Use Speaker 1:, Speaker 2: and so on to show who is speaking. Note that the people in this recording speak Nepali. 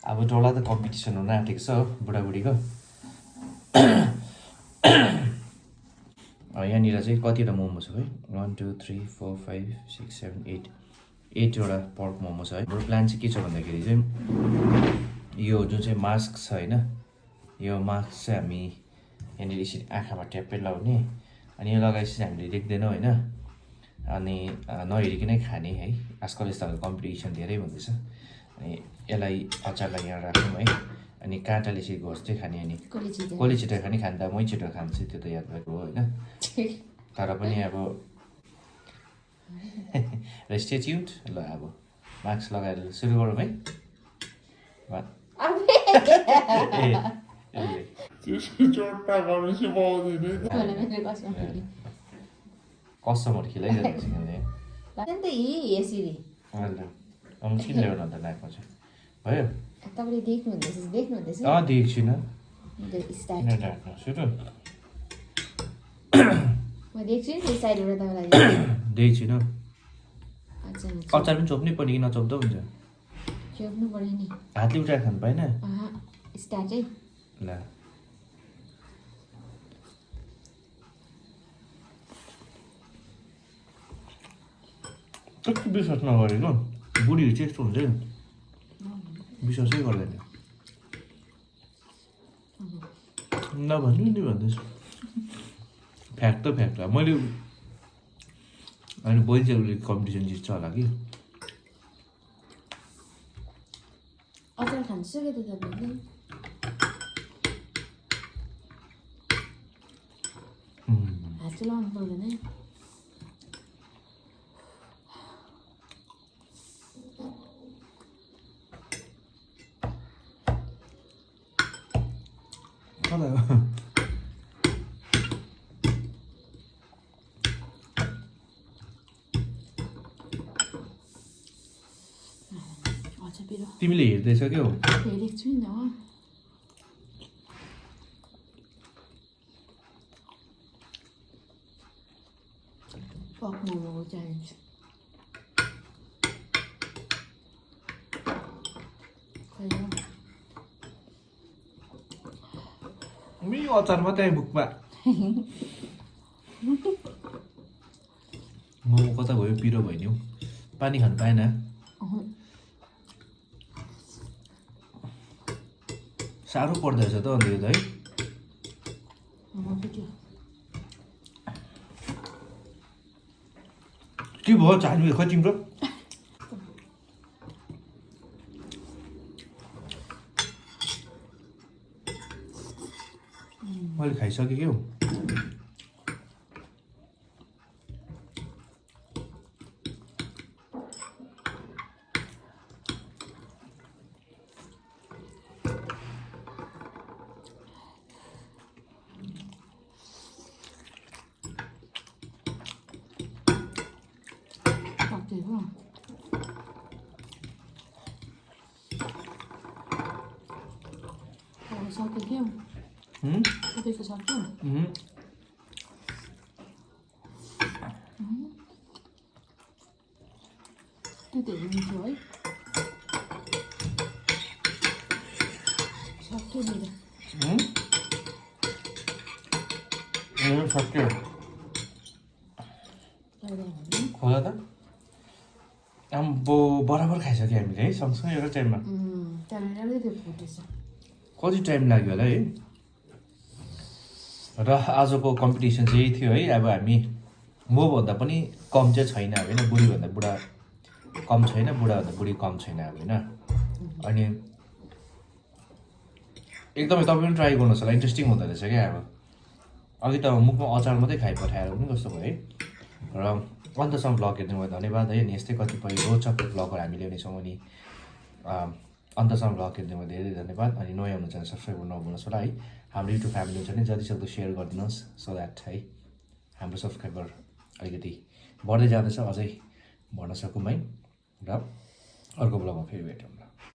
Speaker 1: अब डोला त कम्पिटिसन हुन आँटेको छ बुढाबुढीको यहाँनिर चाहिँ कतिवटा मोमो छ है 1 2 3 4 5 6 7 8 8वटा पर्क मोमो छ है। हाम्रो प्लान चाहिँ के छ भन्दाखेरि चाहिँ यो जुन चाहिँ मास्क छ होइन, यो मास्क चाहिँ हामी यहाँनिर यसरी आँखामा ट्याप्पै लगाउने अनि यो लगाएपछि हामीले देख्दैनौँ होइन, अनि नहेरिकनै खाने है। आजकल यस्तो खालको कम्पिटिसन धेरै हुँदैछ। अनि यसलाई अचारलाई यहाँ राखौँ है, अनि काँटाले यसरी घोस्दै खाने, अनि कसले छिटो खाने खाँदा मै छिटो खान्छु त्यो त याद भएको हो होइन। तर पनि अब रेस्टिट्युट ल अब मास्क लगाएर सुरु गरौँ है। कस्टमर खेलाइरहेको छ चिन ल्याउनु अन्त नाकमा चाहिँ भयो।
Speaker 2: तपाईले देख्नुहुँदैछ
Speaker 1: देख्छुन सुरु
Speaker 2: म देख्छु नि साइडबाट तपाईलाई
Speaker 1: देख्छुन। अचार पनि चोप्नै पर्ने कि नचोप्दा हुन्छ?
Speaker 2: चोप्नु पर्यो नि,
Speaker 1: हातले उठाएर खानु पाएन
Speaker 2: स्टार्ट है
Speaker 1: ल। कति विश्वास नगरेको बुढीहरू चाहिँ यस्तो हुन्छ, विश्वासै गर्दैन। नभन्नु नि भन्दैछु, फ्याक्ट त फ्याक्ट हो। मैले अनि बहिनी चाहिँ उसले कम्पिटिसन जित्छ होला कि।
Speaker 2: अचार खान्छौ के त तपाईले? हात चाहिँ लाउनु पर्दैन है।
Speaker 1: तिमीले हेर्दैछ क्या हो?
Speaker 2: हेरेको छु नि त। पक मोमो चाहिन्छ।
Speaker 1: यो अचार मात्रै मुखमा मोमो कता गयो, पिरो भयो नि हौ। पानी खानु पाएन? साह्रो पर्दो रहेछ त अन्त यो त है। के भयो चालु खै तिम्रो? मैले खाइसकेँ क्या हौ।
Speaker 2: सक्यो क्या तपाईँको सक्यो? त्यो धेरै मिठो है। सक्यो मेरो
Speaker 1: सक्यो खोला त आम्बो बराबर खाइसक्यो हामीले है सँगसँगै एउटा टाइममा। कति टाइम लाग्यो होला है। र आजको कम्पिटिसन चाहिँ यही थियो है। अब हामी मभन्दा पनि कम चाहिँ छैन होइन, बुढीभन्दा बुढा कम छैन, बुढाभन्दा बुढी कम छैन होइन। अनि एकदमै तपाईँ पनि ट्राई गर्नुहोस् होला, इन्ट्रेस्टिङ हुँदो रहेछ क्या। अब अघि त मुखमा अचार मात्रै खाइपठाएर पनि कस्तो भयो है। र अन्तसम्म भ्लग हेर्नु भयो धन्यवाद है। अनि यस्तै कतिपय रोचक भ्लगहरू हामी ल्याउनेछौँ। अनि अन्तसम्म भ्लग हेर्नु भयो धेरै धन्यवाद। अनि नयाँ हुनुहुन्छ भने सब्सक्राइब गर्नु नभुल्नुहोस् होला है। हाम्रो युट्युब फ्यामिली हुन्छ भने जतिसक्दो सेयर गरिदिनुहोस्, सो द्याट है हाम्रो सब्सक्राइबर अलिकति बढ्दै जाँदैछ, अझै बढ्न सकौँ है। र अर्को भ्लगमा फेरि भेटौँ।